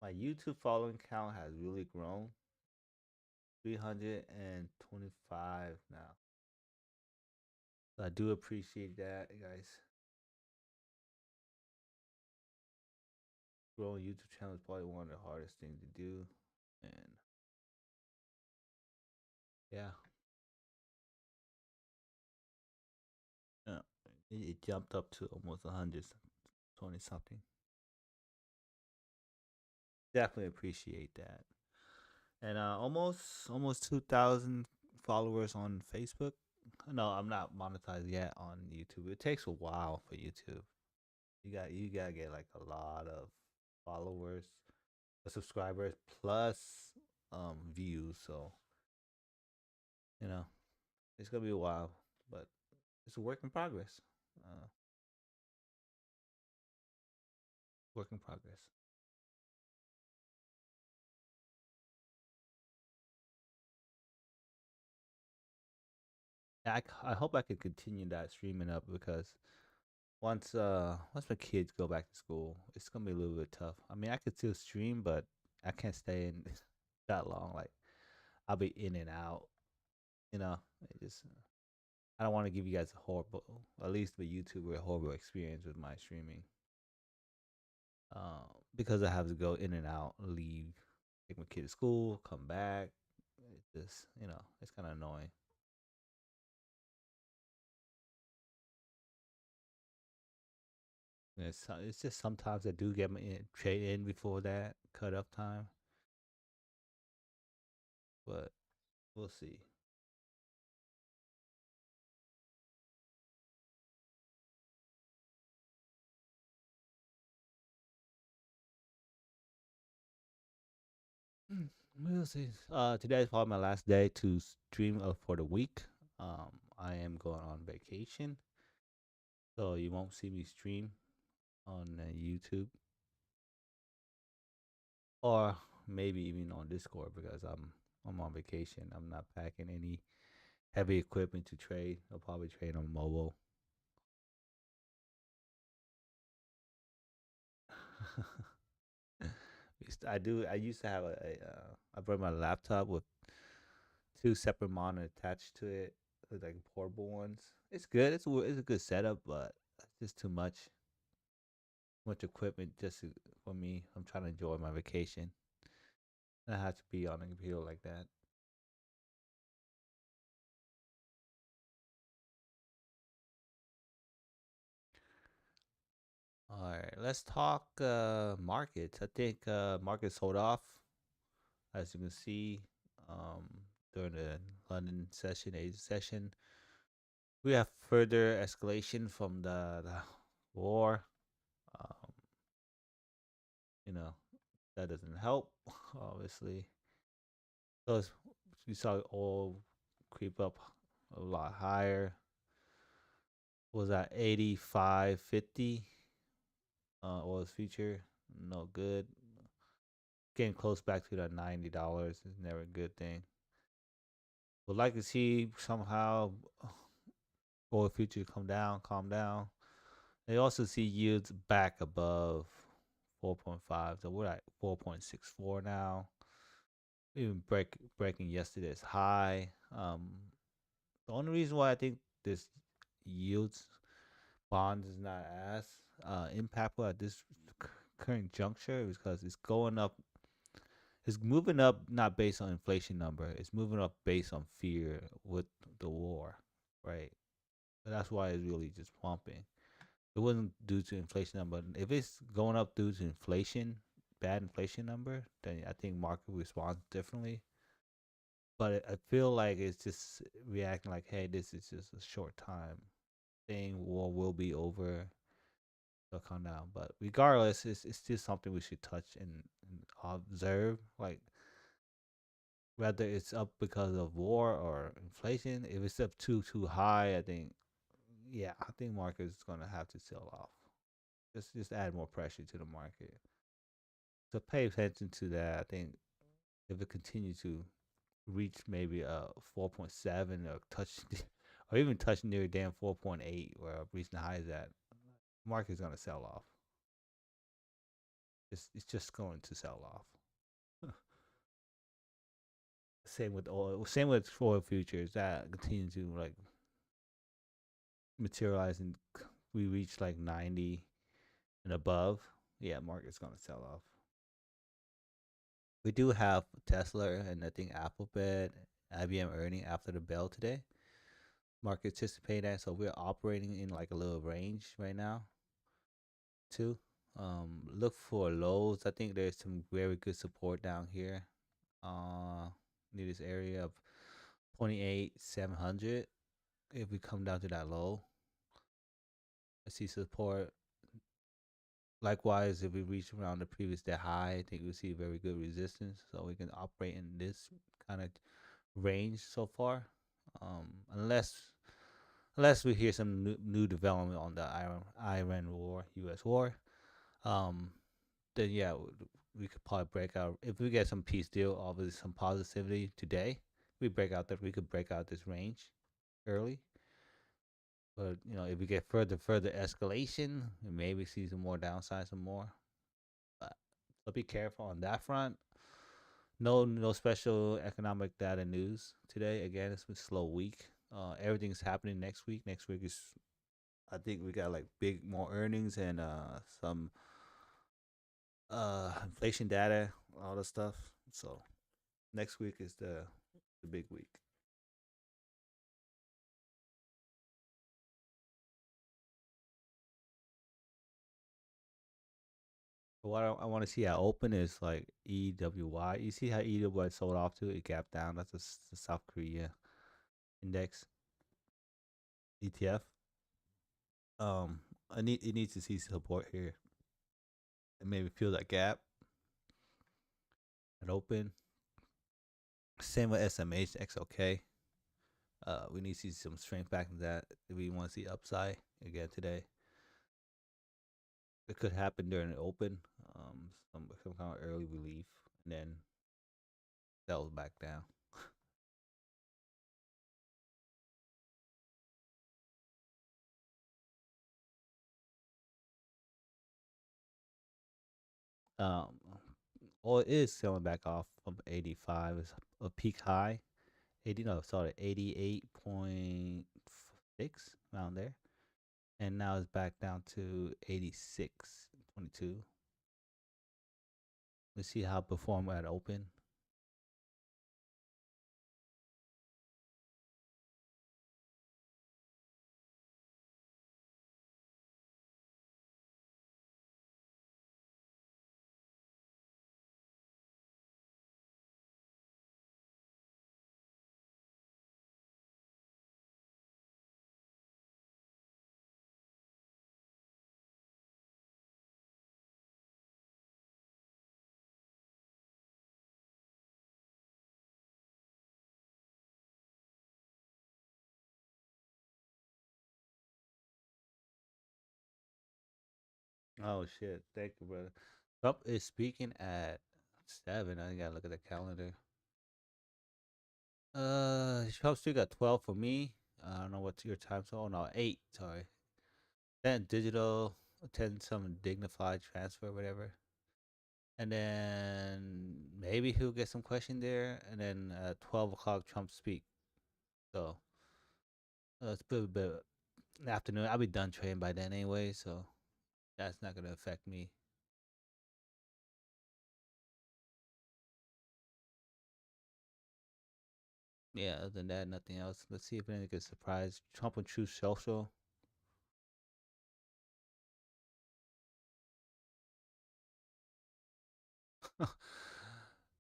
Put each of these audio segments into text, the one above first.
My YouTube following count has really grown. 325 now. So I do appreciate that, guys. Growing YouTube channel is probably one of the hardest things to do. And yeah, yeah, it jumped up to almost 120 something. Definitely appreciate that. And almost 2,000 followers on Facebook. No, I'm not monetized yet on YouTube. It takes a while for YouTube. You gotta get like a lot of followers, subscribers plus views. So you know it's gonna be a while, but it's a work in progress. Uh, work in progress. I hope I could continue that streaming up because once my kids go back to school, it's gonna be a little bit tough. I mean, I could still stream, but I can't stay in that long. Like I'll be in and out. You know, it just I don't want to give you guys a horrible, at least with YouTube, a horrible experience with my streaming. Because I have to go in and out, leave, take my kid to school, come back. It just it's kind of annoying. And it's just sometimes I do get my trade in before that cut off time, but we'll see. We'll see. Today is probably my last day to stream for the week. I am going on vacation, so you won't see me stream on YouTube or maybe even on Discord because I'm on vacation. I'm not packing any heavy equipment to trade. I'll probably trade on mobile. I do. I used to have I brought my laptop with two separate monitors attached to it, like portable ones. It's good. It's a good setup, but it's just too much equipment for me. I'm trying to enjoy my vacation. And I have to be on a computer like that. All right, let's talk markets. I think markets hold off, as you can see, um, during the London session, Asia session. We have further escalation from the war. Um, you know, that doesn't help, obviously. So we saw oil creep up a lot higher. Was at 85.50. Oil's future, no good. Getting close back to that $90 is never a good thing. Would like to see somehow oil future come down, calm down. They also see yields back above 4.5. So we're at 4.64 now. Even breaking yesterday's high. The only reason why I think this yields bonds is not as impactful at this current juncture is because it's going up. It's moving up not based on inflation number. It's moving up based on fear with the war, right? So that's why it's really just pumping. It wasn't due to inflation number. If it's going up due to inflation, bad inflation number, then I think market responds differently. But I feel like it's just reacting like, hey, this is just a short time thing. War will be over. They'll calm down. But regardless, it's still something we should touch and observe. Like whether it's up because of war or inflation. If it's up too high, I think market is gonna have to sell off. Just add more pressure to the market. So pay attention to that. I think if it continues to reach maybe 4.7 or touch or even touch near damn 4.8 where reaching the highs at, market's gonna sell off. It's just going to sell off. Same with oil. Same with oil futures that continue to like materialize, and we reach like 90 and above. Yeah, market's gonna sell off. We do have Tesla and I think Alphabet, IBM earning after the bell today. Market anticipate that, so we're operating in like a little range right now too. Look for lows. I think there's some very good support down here. Near this area of 28,700. If we come down to that low, I see support. Likewise, if we reach around the previous day high, I think we see very good resistance. So we can operate in this kind of range so far, unless we hear some new development on the Iran war, U.S. war. Um, then yeah, we could probably break out if we get some peace deal, obviously some positivity today. We could break out this range early. But if we get further escalation, we maybe see some more downside, some more. But so be careful on that front. No special economic data news today. Again, it's been a slow week. Everything's happening next week. Next week is, I think we got like big more earnings and some inflation data, all the stuff. So next week is the big week. But what I want to see at open is like EWY. You see how EWY sold off to it gapped down. That's the South Korea index ETF. I need it needs to see support here and maybe fill that gap at open. Same with SMH, XOK. We need to see some strength back in that if we want to see upside again today. It could happen during the open, some kind of early relief, and then settle back down. Um, Oil is selling back off from 85. It's a peak high. 80, no, sorry, 88.6 around there, and now it's back down to 86.22. Let's see how it perform at open. Oh shit! Thank you, brother. Trump is speaking at 7. I gotta look at the calendar. Trump still got 12 for me. I don't know what's your time zone. Oh, no, 8. Sorry. Then digital, 10 some dignified transfer, whatever. And then maybe he'll get some question there. And then 12 o'clock, Trump speak. So it's a bit in the afternoon. I'll be done trading by then anyway. So that's not going to affect me. Yeah, other than that, nothing else. Let's see if anything gets surprised. Trump on Truth Social.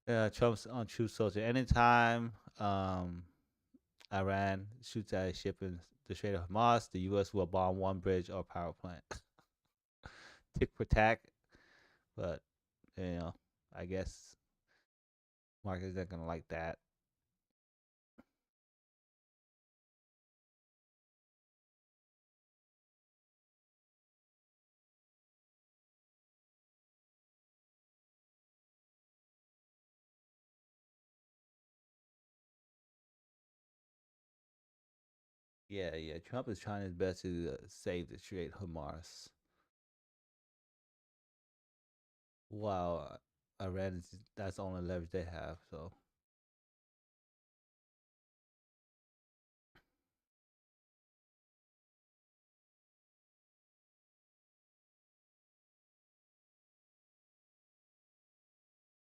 Yeah, Trump's on Truth Social. Anytime Iran shoots at a ship in the Strait of Hamas, the U.S. will bomb one bridge or power plant. Tick for tack, but you know, I guess markets not gonna like that. Yeah, yeah. Trump is trying his best to save the Strait of Hamas. while Iran is that's the only leverage they have. So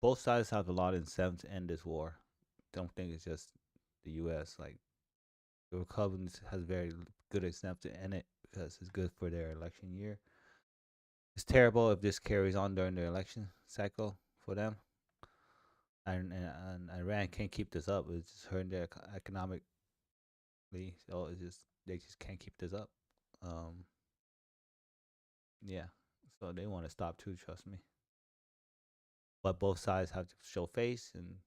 both sides have a lot of incentive to end this war. Don't think it's just the U.S. Like the Republicans has very good incentive to end it because it's good for their election year. It's terrible if this carries on during the election cycle for them. And Iran can't keep this up. It's just hurting their economically. So it's just they just can't keep this up. Um, yeah. So they want to stop too. Trust me. But both sides have to show face and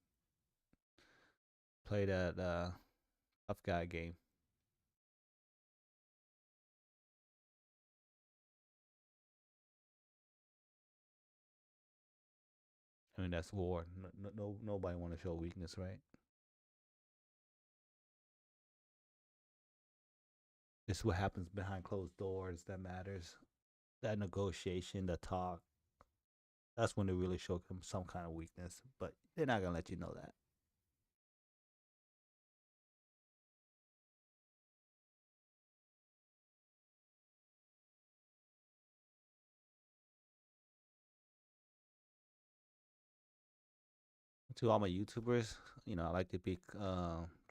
play that tough guy game. I mean that's war. Nobody want to show weakness, right? It's what happens behind closed doors that matters. That negotiation, the talk, that's when they really show them some kind of weakness. But they're not gonna let you know that. To all my YouTubers, I like to be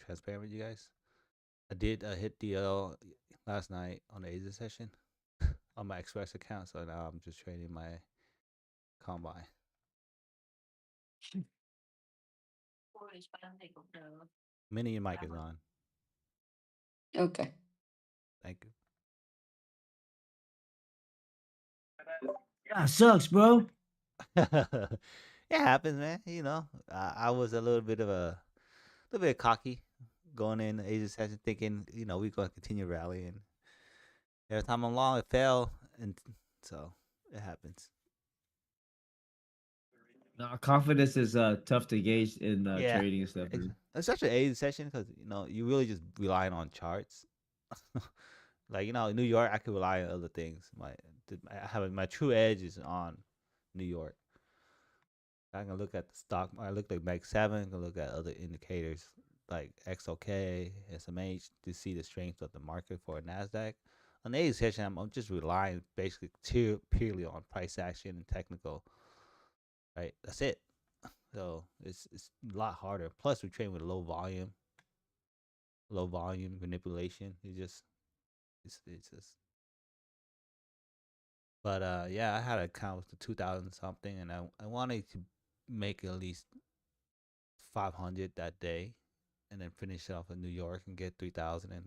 transparent with you guys. I did hit DL last night on the Asia session on my Express account, so now I'm just trading my combine. Mini your mic is on. Okay. Thank you. Yeah, sucks, bro. It happens, man. I was a little bit cocky going in the Asia session, thinking we're going to continue rallying. Every time I'm long, it fell, and so it happens. No, confidence is tough to gauge in Yeah, trading and stuff, man. especially Asia session because you really just relying on charts. Like in New York, I could rely on other things. I have my true edge is on New York. I can look at the stock. I look like Mag 7. I can look at other indicators like XOK, SMH to see the strength of the market for a Nasdaq. On the Asia session, I'm just relying basically purely on price action and technical. Right, that's it. So it's a lot harder. Plus, we train with low volume manipulation. It's just. But yeah, I had an account with the 2,000 something, and I wanted to make at least 500 that day, and then finish off in New York and get 3,000 and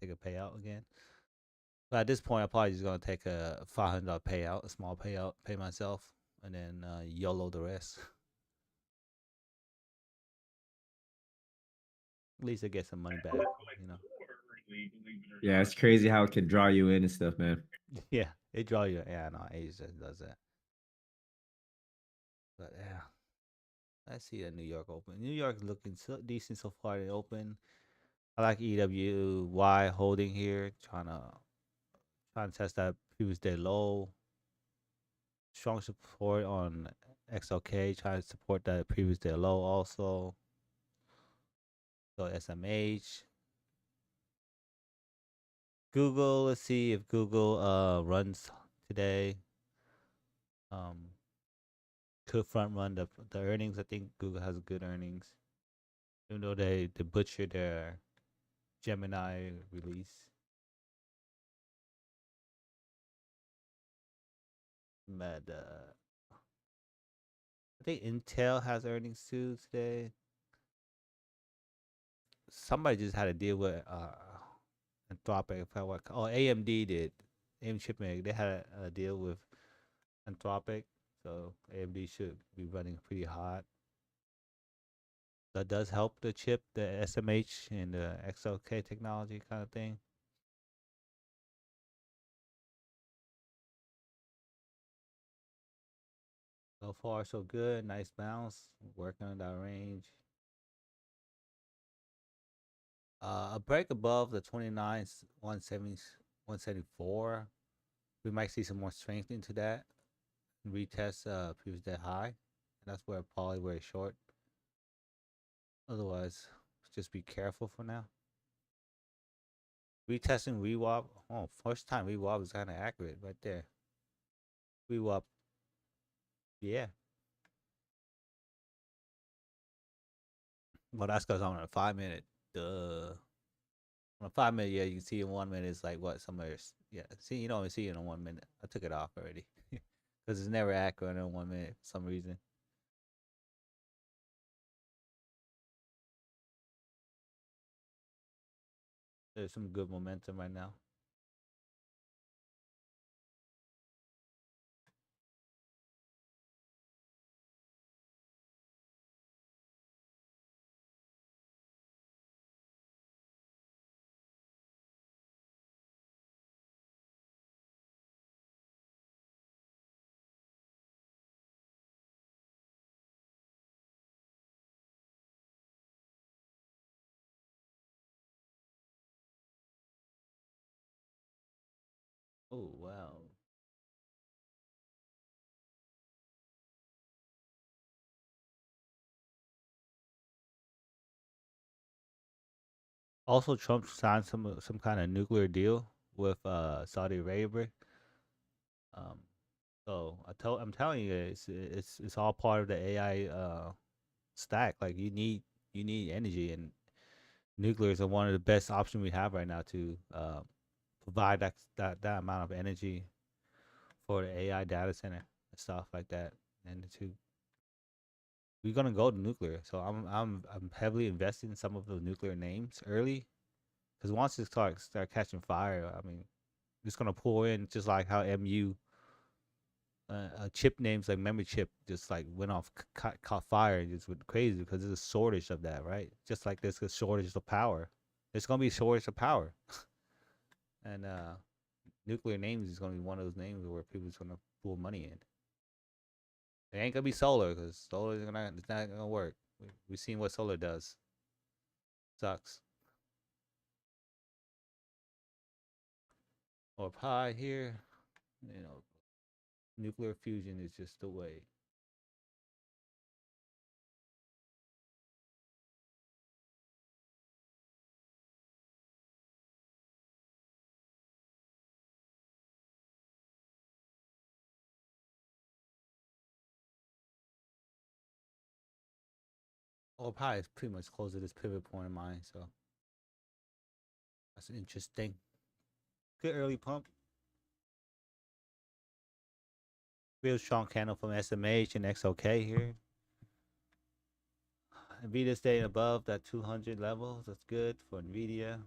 take a payout again. But at this point, I'm probably just gonna take a $500 payout, a small payout, pay myself, and then YOLO the rest. At least I get some money back. Yeah, it's crazy how it can draw you in and stuff, man. Yeah, it draw you. Yeah, no, Asia does that. But yeah, I see the New York Open. New York is looking so decent so far. They open. I like EWY holding here, trying to test that previous day low. Strong support on XLK, trying to support that previous day low also. So SMH. Google, let's see if Google runs today. Um could front run the earnings. I think Google has good earnings. Even though they butchered their Gemini release. But I think Intel has earnings too today. Somebody just had to deal with Anthropic. If I what? Oh, AMD did. AMD chipmaker. They had a deal with Anthropic, so AMD should be running pretty hot. That does help the chip, the SMH and the XLK technology kind of thing. So far, so good. Nice bounce. Working on that range. A break above the 29, 170, 174. We might see some more strength into that. retest previous day high. And that's where probably very short. Otherwise, just be careful for now. Retesting rewap. Oh, first time rewap is kind of accurate right there. Rewap. Yeah. Well, that's because on a 5 minute. Duh. On a 5 minute, yeah, you can see in 1 minute it's like what somewhere. Yeah, see, you don't even see it in 1 minute. I took it off already because it's never accurate in 1 minute for some reason. There's some good momentum right now. Oh wow. Also, Trump signed some kind of nuclear deal with Saudi Arabia. Um, so I'm telling you, it's all part of the AI stack. Like you need energy, and nuclear is one of the best options we have right now to provide that amount of energy for the AI data center and stuff like that. And to we're gonna go to nuclear. So I'm heavily invested in some of the nuclear names early because once it start catching fire, I mean, it's gonna pull in just like how MU chip names like memory chip just like went off, caught fire and just went crazy because there's a shortage of that, right? Just like there's a shortage of power. There's gonna be a shortage of power, and nuclear names is gonna be one of those names where people's gonna pull money in. It ain't gonna be solar because solar is gonna it's not gonna work. We've seen what solar does. Sucks. Or pi here, you know, nuclear fusion is just the way. Or pi is pretty much close to this pivot point of mine, so that's interesting. Good early pump. Real strong candle from SMH and XOK here. Nvidia staying above that 200 levels. That's good for Nvidia.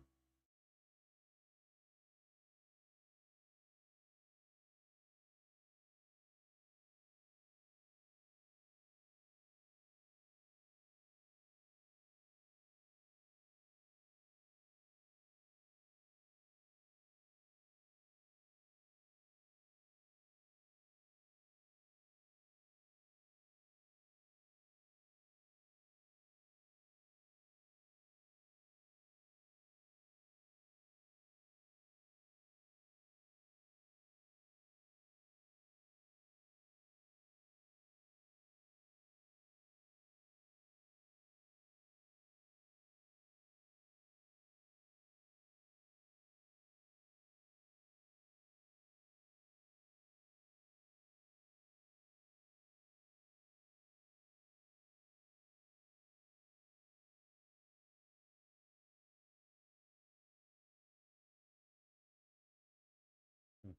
Hmm.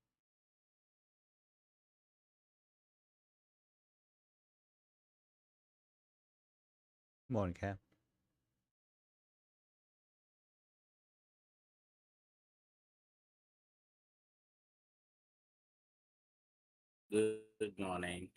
Morning, Cam. Good morning.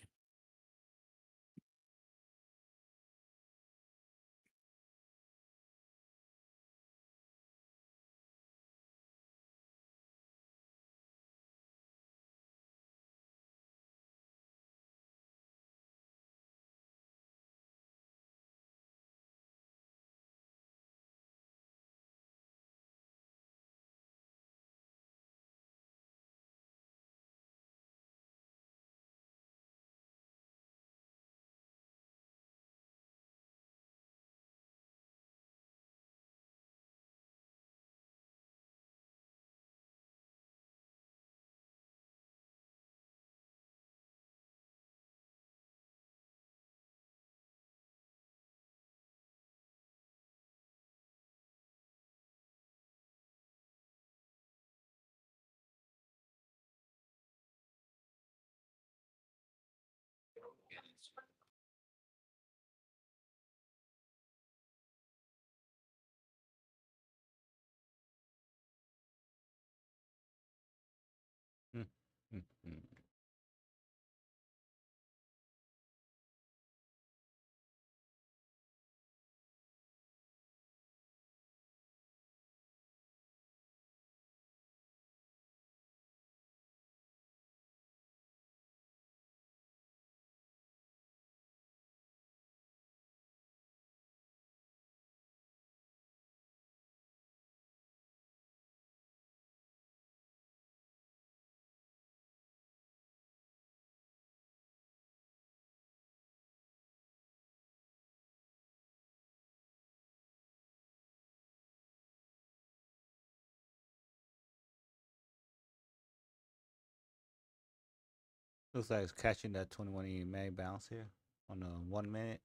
Looks like it's catching that 21 EMA bounce here on the 1 minute.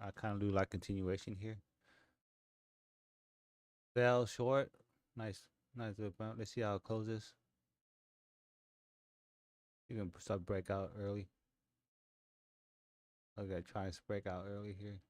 I kind of do like continuation here. Fell short. Nice, nice little bounce. Let's see how it closes. You can start breakout early. Okay, try to break out early here.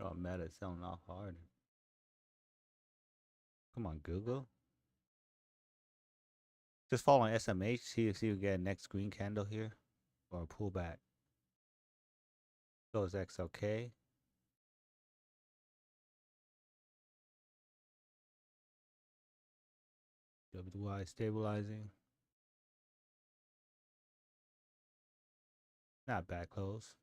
Oh, Meta selling off hard. Come on, Google. Just follow on SMH. See if we get next green candle here or a pullback. Goes XOK. WY stabilizing. Not bad close.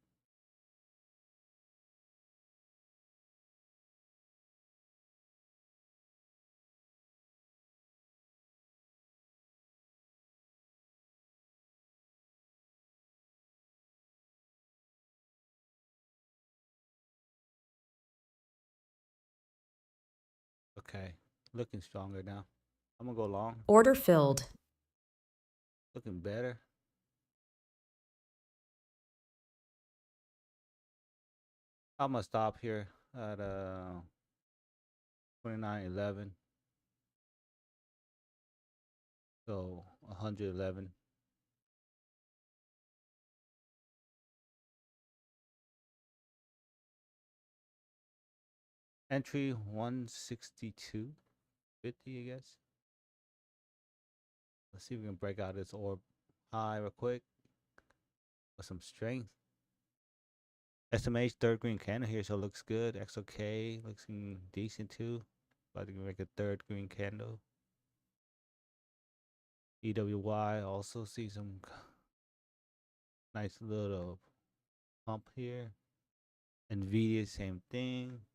Okay. Looking stronger now. I'm gonna go long. Order filled. Looking better. I'm gonna stop here at 29.11. So 111. Entry 162.50, I guess. Let's see if we can break out this orb high real quick with some strength. SMH third green candle here, so it looks good. XOK looks decent too. About to make a third green candle. EWY also see some nice little pump here. Nvidia, same thing.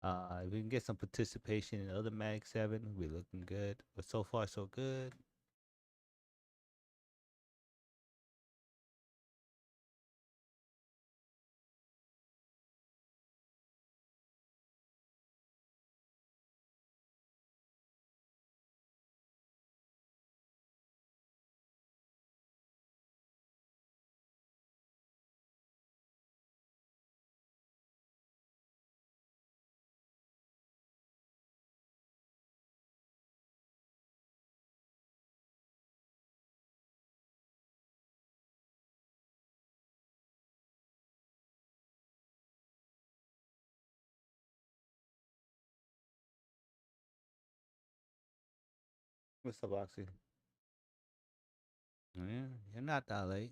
If we can get some participation in other Mag 7, we're looking good. But so far, so good. What's up, Oxy? Yeah, you're not that late.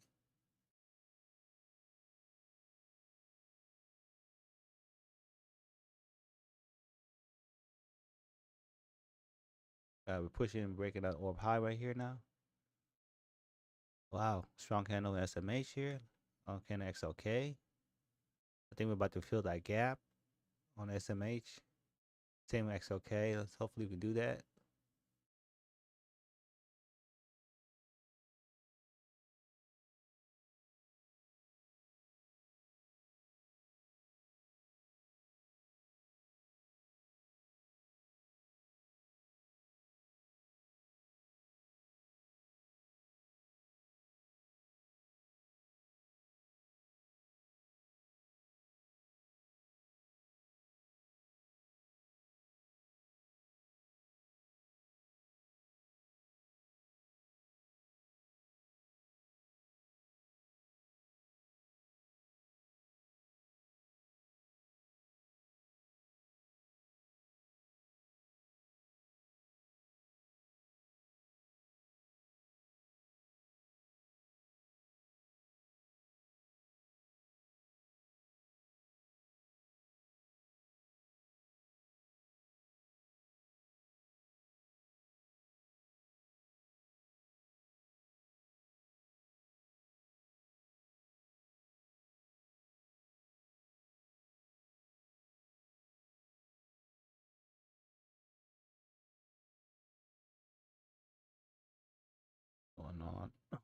We're pushing and breaking that orb high right here now. Wow, strong candle SMH here. Okay, XOK. I think we're about to fill that gap on SMH. Same XOK. Let's hopefully we can do that.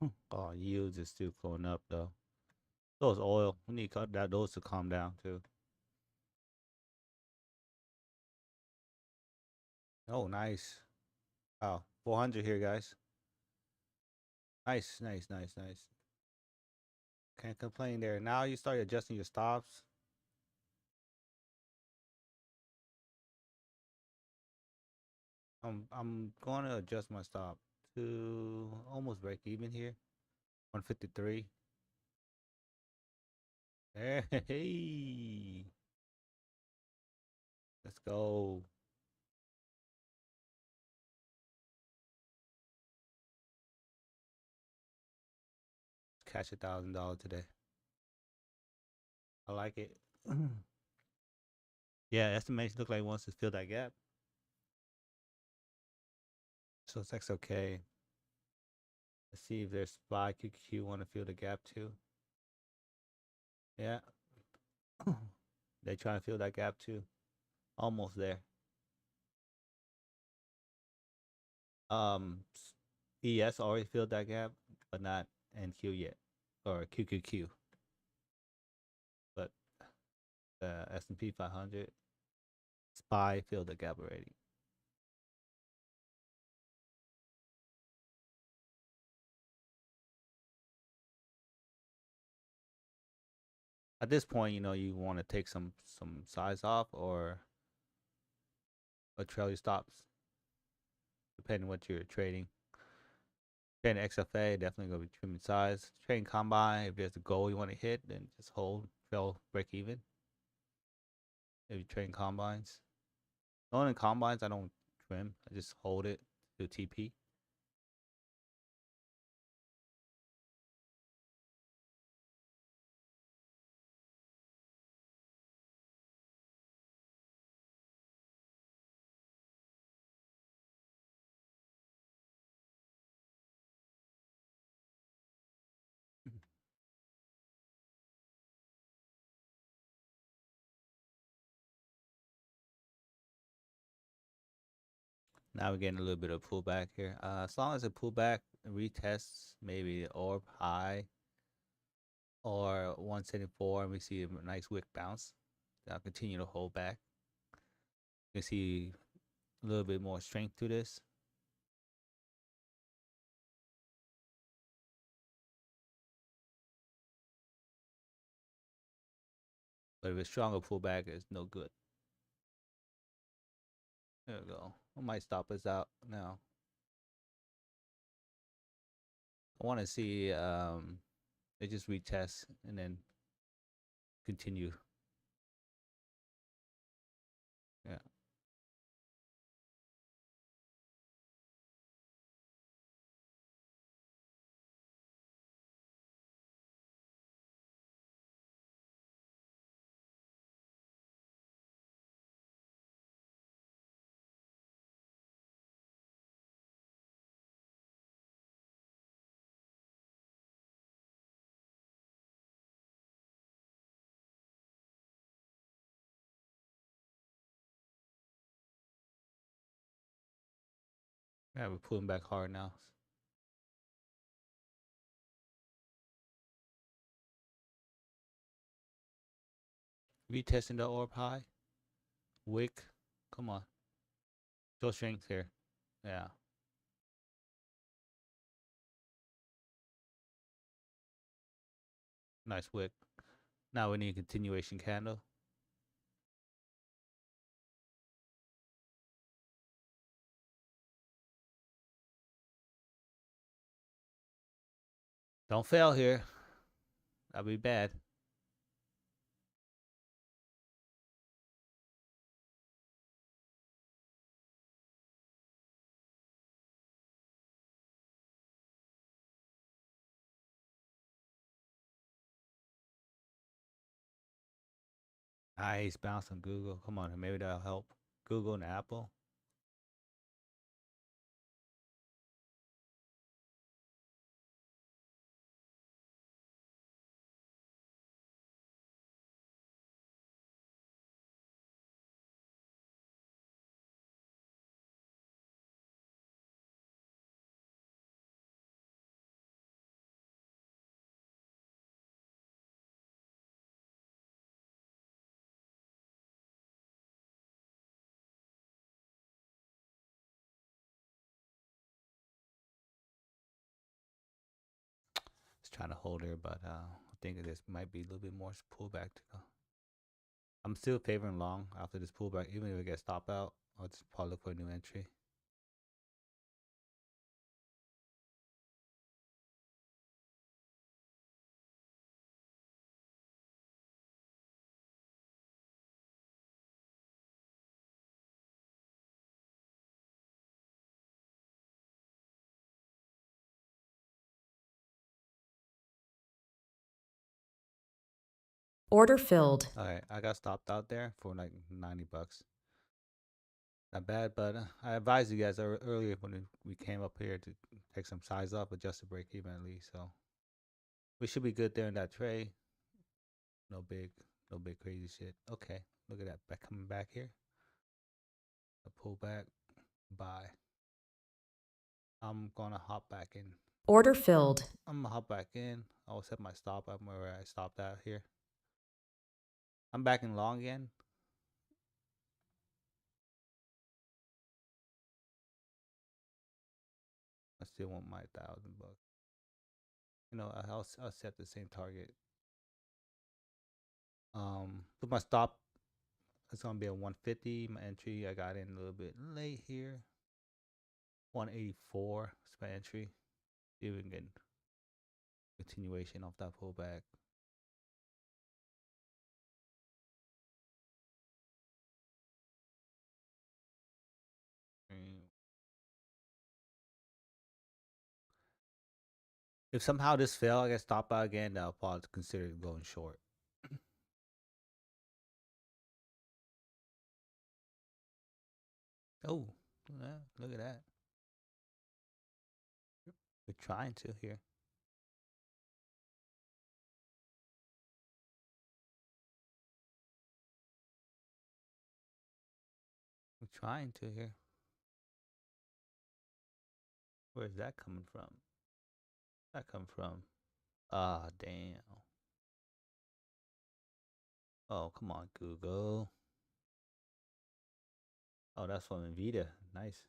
on. Oh, yields is still going up though. Those oil. We need those to calm down too. Oh, nice. Wow, 400 here, guys. Nice, nice, nice, nice. Can't complain there. Now you start adjusting your stops. I'm going to adjust my stop to almost break even here. 153. Hey, let's go. Catch $1,000 today. I like it. Yeah, estimation look like it wants to fill that gap. So it's okay. Let's see if there's SPY QQQ want to fill the gap too. Yeah. They trying to fill that gap too. Almost there. Um, ES already filled that gap, but not NQ yet, or QQQ. But the S&P 500 SPY filled the gap already. At this point, you want to take some size off or trail your stops, depending what you're trading. Trading XFA, definitely gonna be trimming size. Trading combine, if there's a goal you want to hit, then just hold, trail, break even. If you're trading combines, only combines I don't trim. I just hold it to TP. Now we're getting a little bit of pullback here. As long as it pullback retests maybe the orb high or 174 and we see a nice wick bounce, I'll continue to hold back. You can see a little bit more strength to this. But if it's stronger pullback, it's no good. There we go. I might stop us out now. I want to see they just retest and then continue. Yeah. Yeah, we're pulling back hard now. Retesting the orb high. Wick. Come on. Show strength here. Yeah. Nice wick. Now we need a continuation candle. Don't fail here. That'd be bad. Nice bounce on Google. Come on, maybe that'll help. Google and Apple. trying to hold her, but I think this might be a little bit more pullback to go. I'm still favoring long after this pullback, even if it gets stop out. I'll just probably look for a new entry. Order filled. All right, I got stopped out there for like $90. Not bad, but I advised you guys earlier when we came up here to take some size up, adjust the break even at least. So we should be good there in that trade. No big crazy shit. Okay, look at that coming back here. A pullback. Buy. I'm gonna hop back in. Order filled. I'm gonna hop back in. I'll set my stop up where I stopped out here. I'm back in long again. I still want my $1,000. You know, I'll set the same target. But my stop is gonna be at 150. My entry I got in a little bit late here. 184 is my entry. See if we can get continuation off that pullback. If somehow this fail, I get stopped out again, then I'll probably consider going short. Oh, yeah, look at that. We're trying to here. We're trying to here. Where's that coming from? That come from? Ah, damn. Oh, come on, Google. Oh, that's from Nvidia. Nice.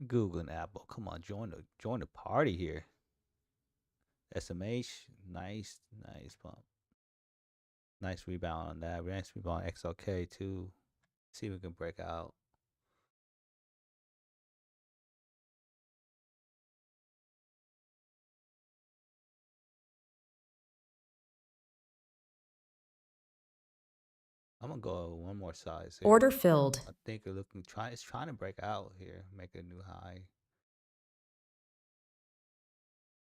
Google and Apple. Come on, join the party here. SMH, nice pump. Nice rebound on that. Nice rebound on XLK too. See if we can break out. I'm gonna go one more size here. Order filled. I think it's trying to break out here, make a new high.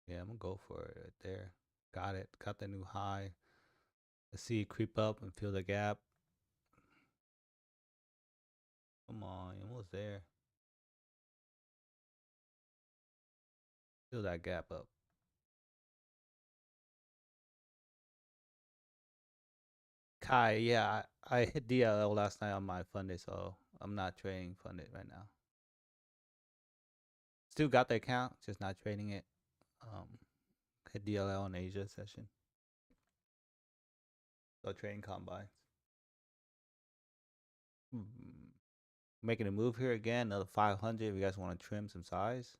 Yeah, I'm gonna go for it right there. Got it. Got the new high. Let's see it creep up and fill the gap. Come on, you're almost there. Fill that gap up. Kai, yeah, I hit DLL last night on my funded, so I'm not trading funded right now. Still got the account, just not trading it. Hit DLL on Asia session. So trading combines. Making a move here again, another 500. If you guys want to trim some size,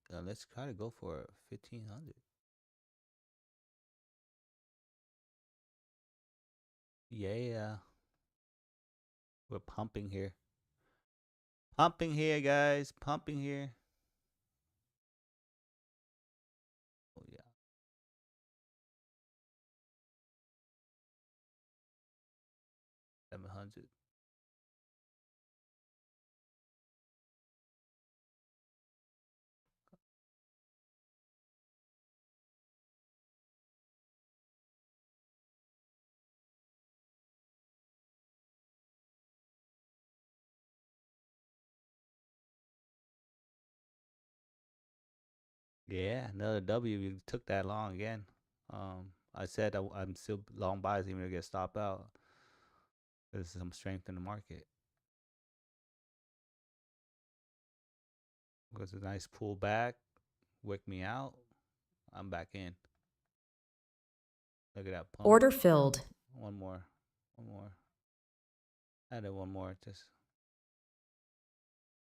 let's try to go for 1500. Yeah, we're pumping here. Pumping here, guys. Pumping here. Oh yeah. $700. Yeah, another W. We took that long again. I said I'm still long buys even to get stopped out. There's some strength in the market. Because a nice pullback, wick me out. I'm back in. Look at that pump. Order filled. One more. Add it one more. Just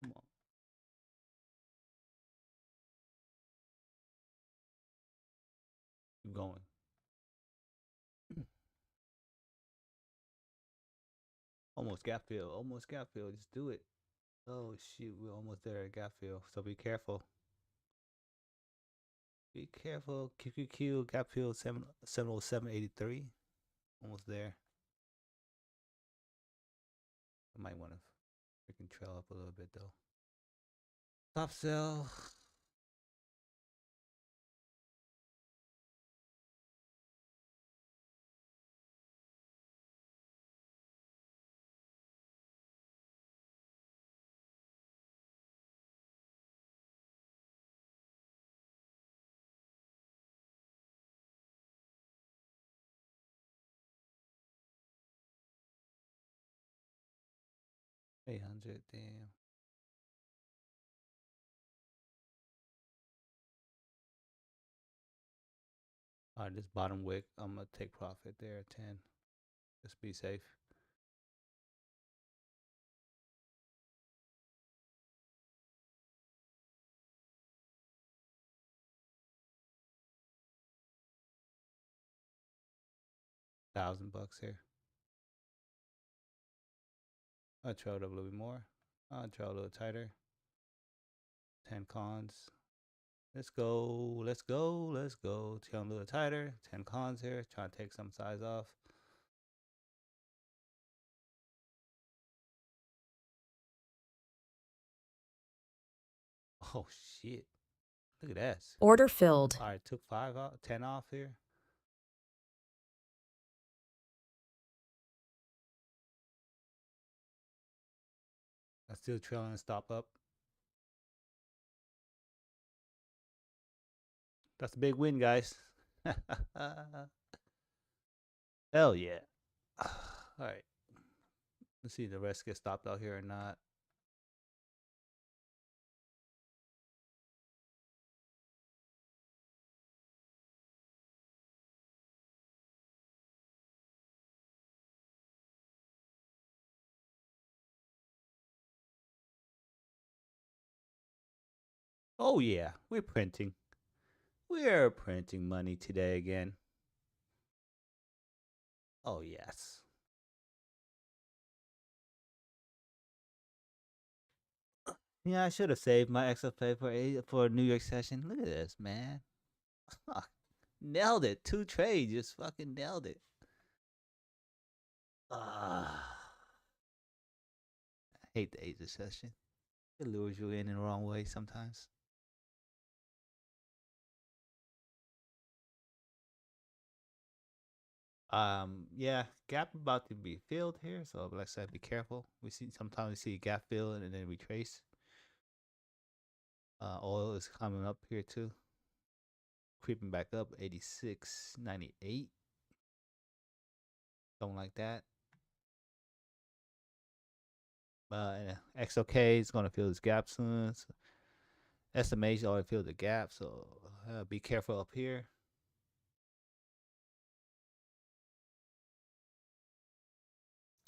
come on. Keep going. Almost gap fill. Almost gap fill. Just do it. Oh shoot, we're almost there at gap fill. So be careful. Be careful. QQQ gap fill 707.83. Almost there. I might want to freaking trail up a little bit though. Top sell. $800. Damn. All right, this bottom wick, I'm gonna take profit there at 10. Just be safe. $1,000 here. I'll trail it up a little bit more. I'll trail a little tighter. 10 cons. Let's go. Let's go. Let's go. Trail a little tighter. 10 cons here. Trying to take some size off. Oh shit. Look at that. Order filled. All right, took 5 out, 10 off here. I'm still trailing stop up. That's a big win, guys. Hell yeah. All right. Let's see if the rest get stopped out here or not. Oh yeah, we're printing. We're printing money today again. Oh yes. Yeah, I should have saved my XFA for a New York session. Look at this, man. Nailed it. 2 trades. Just fucking nailed it. I hate the Asia session. It lures you in the wrong way sometimes. Yeah, gap about to be filled here, so like I said, be careful. Sometimes we see a gap fill and then we trace. Oil is coming up here too, creeping back up 86.98, something like that. XOK is gonna fill this gap soon. So estimation already filled the gap, so be careful up here.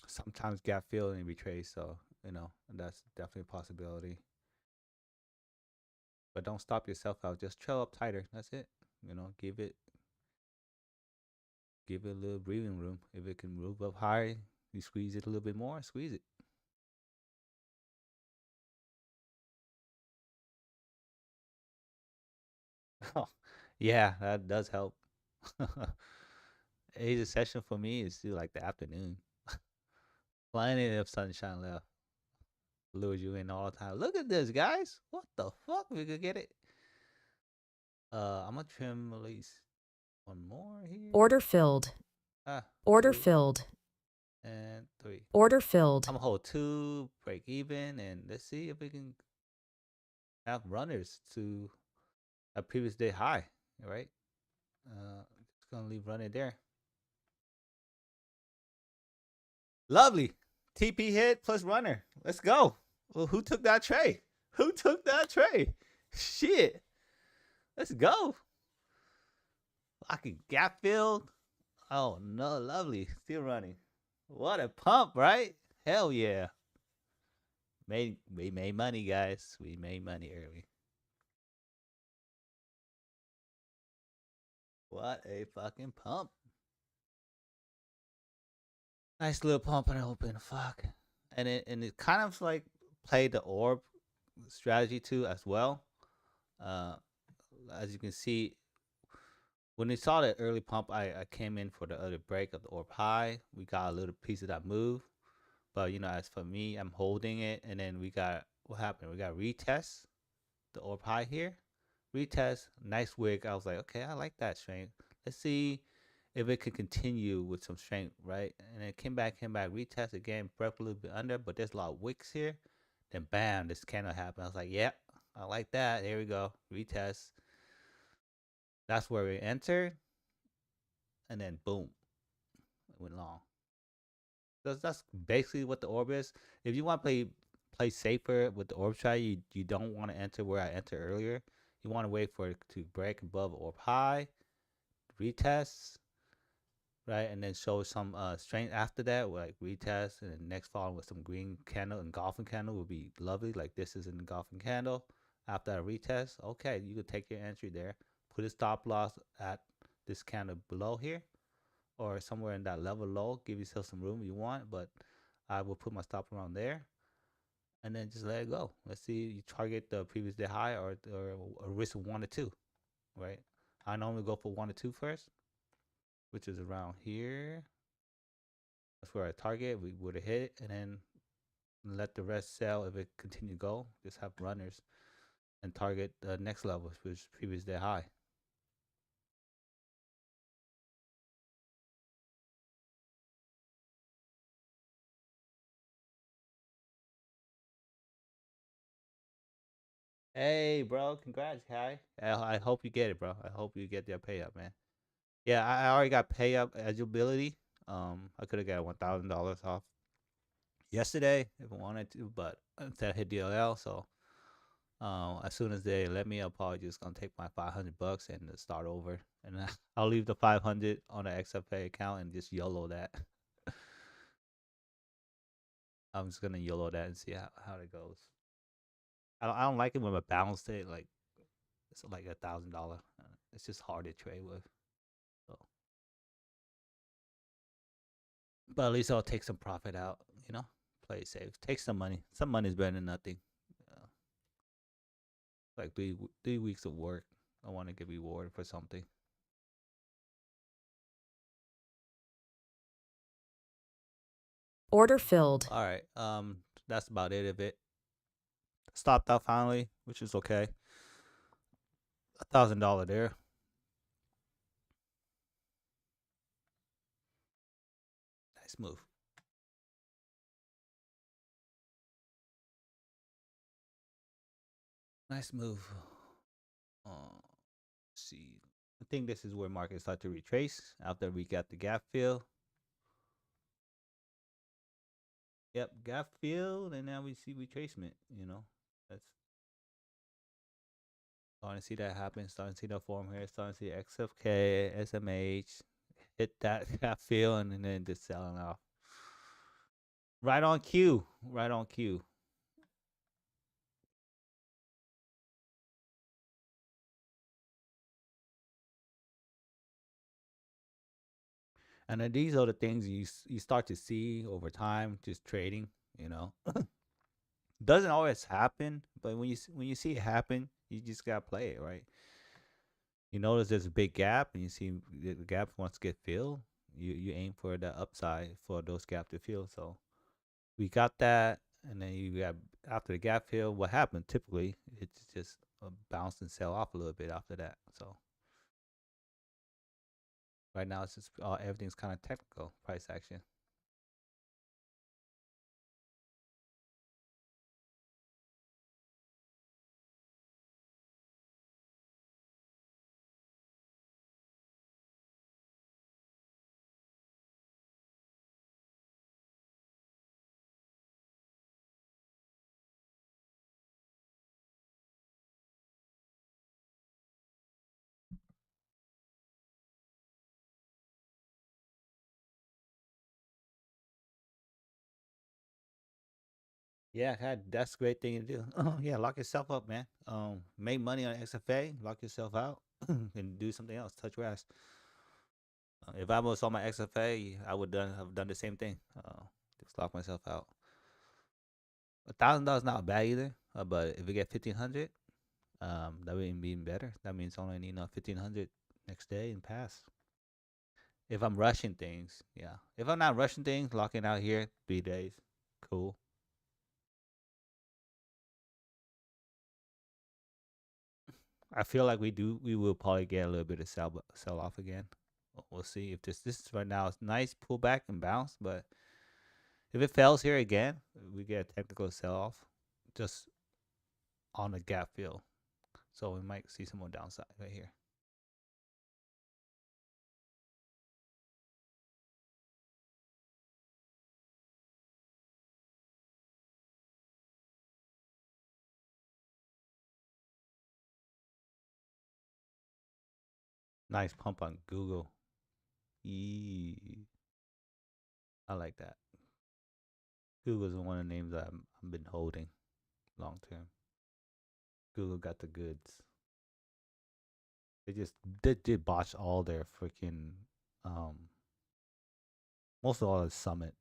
Sometimes gap fill and retrace, so that's definitely a possibility. But don't stop yourself out. Just trail up tighter. That's it. Give it a little breathing room. If it can move up high, you squeeze it a little bit more. Squeeze it. Oh, yeah, that does help. Asia session for me is still like the afternoon. Plenty of sunshine left. Lures you in all the time. Look at this, guys. What the fuck? We could get it. I'm gonna trim at least one more here. Order filled. Order 2 filled. and 3. Order filled. I'm gonna hold 2, break even, and let's see if we can have runners to a previous day high. All right. Just gonna leave running there. Lovely. TP hit plus runner. Let's go. Well, who took that trade? Who took that trade? Shit. Let's go. I can gap fill. Oh no, lovely. Still running. What a pump, right? Hell yeah. We made money, guys. We made money early. What a fucking pump. Nice little pump and open. Fuck. And it kind of like played the orb strategy too as well. Uh, as you can see, when we saw that early pump, I came in for the other break of the orb high. We got a little piece of that move. But as for me, I'm holding it, and then we got what happened? We got retest the orb high here. Retest, nice wick. I was like, okay, I like that strength. Let's see if it could continue with some strength, right? And it came back, retest again, broke a little bit under, but there's a lot of wicks here. Then bam, this candle happened. I was like, yep, I like that. Here we go, retest. That's where we entered, and then boom, it went long. That's basically what the orb is. If you want to play safer with the orb strategy, you don't want to enter where I entered earlier. You want to wait for it to break above orb high, retest, right, and then show some strength after that, like retest, and then next following with some green candle and golfing candle would be lovely. Like this is in the golfing candle. After a retest, okay, you could take your entry there, put a stop loss at this candle below here, or somewhere in that level low. Give yourself some room if you want, but I will put my stop around there, and then just let it go. Let's see, you target the previous day high or a risk of 1 or 2, right? I normally go for 1 or 2 first, which is around here. That's where I target. We would have hit it, and then let the rest sell if it continue to go. Just have runners and target the next level, which is previous day high. Hey, bro, congrats, Kai. I hope you get it, bro. I hope you get that pay up, man. Yeah, I already got pay up eligibility. I could have got $1,000 off yesterday if I wanted to, but instead I hit DLL. So, as soon as they let me, I'll probably just gonna take my $500 and start over, and I'll leave the 500 on the XFA account and just YOLO that. I'm just gonna YOLO that and see how it goes. I don't like it when I balance it like it's like $1,000. It's just hard to trade with. So, but at least I'll take some profit out. Play it safe. Take some money. Some money is better than nothing. Like 3 weeks of work. I want to get rewarded for something. Order filled. All right. That's about it of it. Stopped out finally, which is okay. $1,000 there. Nice move. Nice move. Let's see. I think this is where markets start to retrace after we got the gap fill. Yep, gap fill, and now we see retracement. That's starting to see that happen. Starting to see the form here. Starting to see XFK, SMH hit that gap fill, and then just selling off. Right on cue. Right on cue. And then these are the things you start to see over time, just trading. Doesn't always happen, but when you see it happen, you just gotta play it, right? You notice there's a big gap, and you see the gap wants to get filled. You aim for the upside for those gaps to fill. So we got that, and then you got after the gap fill. What happened typically? It's just a bounce and sell off a little bit after that. So right now it's just everything's kind of technical price action. Yeah, that's a great thing to do. Oh yeah, lock yourself up, man. Make money on XFA, lock yourself out, and do something else. Touch grass. If I was on my XFA, I would have done the same thing. Just lock myself out. $1,000 not bad either. But if we get 1,500, that would even be even better. That means only need 1,500 next day and pass. If I'm rushing things, yeah. If I'm not rushing things, locking out here 3 days, cool. I feel like we will probably get a little bit of sell off again. We'll see if this is right now. It's nice pullback and bounce, but if it fails here again, we get a technical sell off just on a gap fill. So we might see some more downside right here. Nice pump on Google. Yee. I like that. Google's one of the names I've been holding long term. Google got the goods. They did botch all their freaking most of all the summit.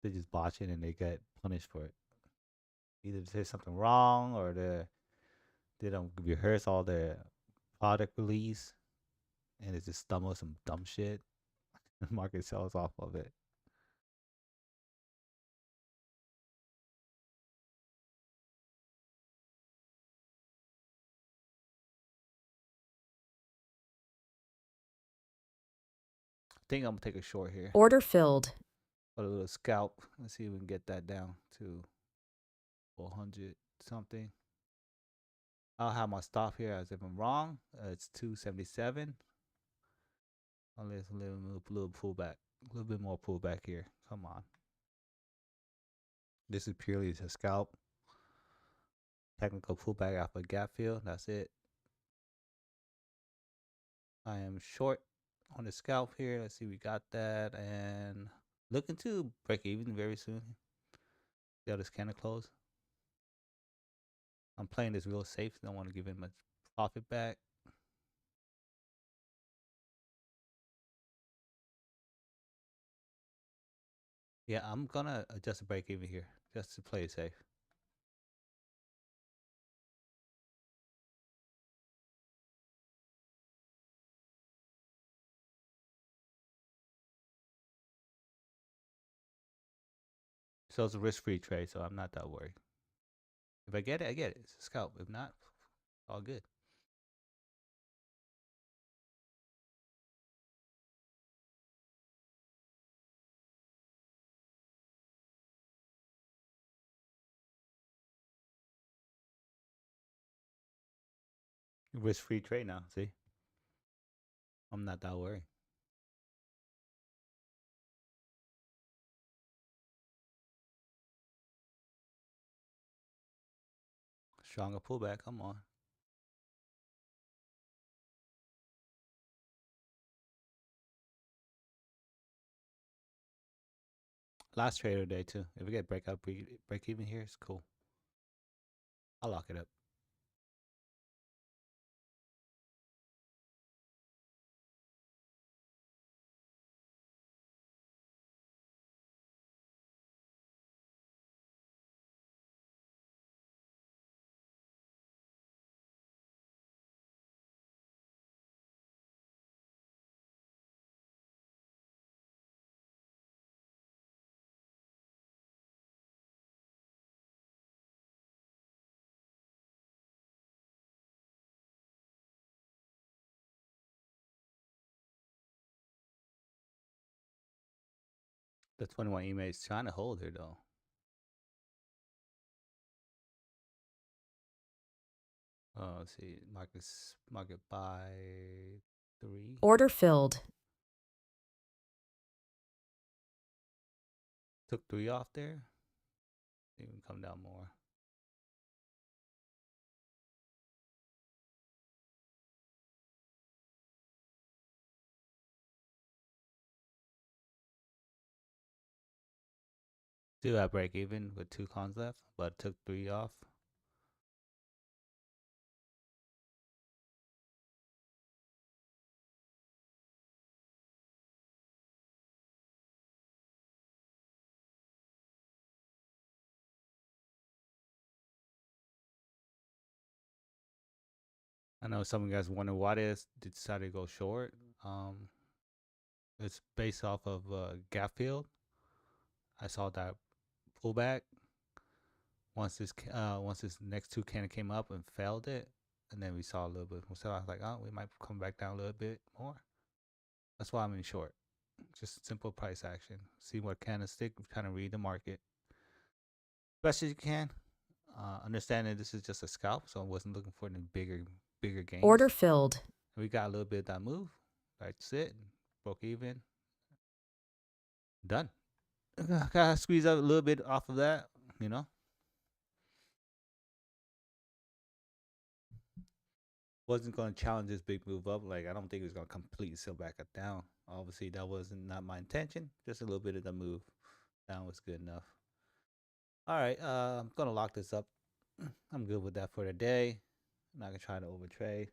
They just botch it and they get punished for it. Either they say something wrong or they don't rehearse all their product release and it just stumbles some dumb shit. The market sells off of it. I think I'm gonna take a short here. Order filled. Put a little scalp. Let's see if we can get that down to 400 something. I'll have my stop here as if I'm wrong. It's 277. Unless a little pullback. A little bit more pullback here. Come on. This is purely a scalp. Technical pullback off a gap fill. That's it. I am short on the scalp here. Let's see, we got that. And looking to break even very soon. See how this candle close. I'm playing this real safe. Don't want to give it much profit back. Yeah, I'm gonna adjust the break even here just to play it safe. So it's a risk-free trade, so I'm not that worried. If I get it, I get it. It's a scalp. If not, all good. Risk-free trade now. See, I'm not that worried. Stronger pullback. Come on. Last trade of the day too. If we get break even here, it's cool. I'll lock it up. The 21 EMA is trying to hold here though. Let's see. Market by 3. Order filled. Took 3 off there. Even come down more. Still at break even with 2 cons left, but took 3 off. I know some of you guys wonder why they decided to go short. It's based off of gap field. I saw that pullback once this next 2 candle came up and failed it, and then we saw a little bit. So I was like, oh, we might come back down a little bit more. That's why I'm in short. Just simple price action. See what candlestick. Trying to read the market best as you can. Understanding this is just a scalp, so I wasn't looking for any bigger gains. Order filled. We got a little bit of that move. That's it. Broke even. Done. Gotta squeeze out a little bit off of that, you know. Wasn't going to challenge this big move up. Like, I don't think it was going to completely seal back up down. Obviously, that wasn't not my intention. Just a little bit of the move down was good enough. All right, I'm going to lock this up. I'm good with that for today. I'm not going to try to overtrade.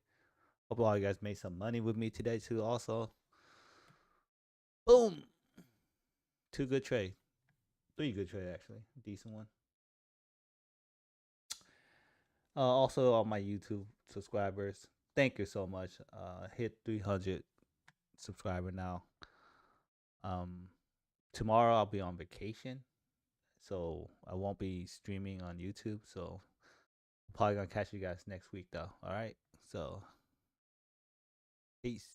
Hope all you guys made some money with me today, too, also. Boom. 2 good trades. 3 good trades, actually. Decent one. Also, all my YouTube subscribers, thank you so much. Hit 300 subscriber now. Tomorrow I'll be on vacation, so I won't be streaming on YouTube. So I'm probably gonna catch you guys next week, though. All right, so peace.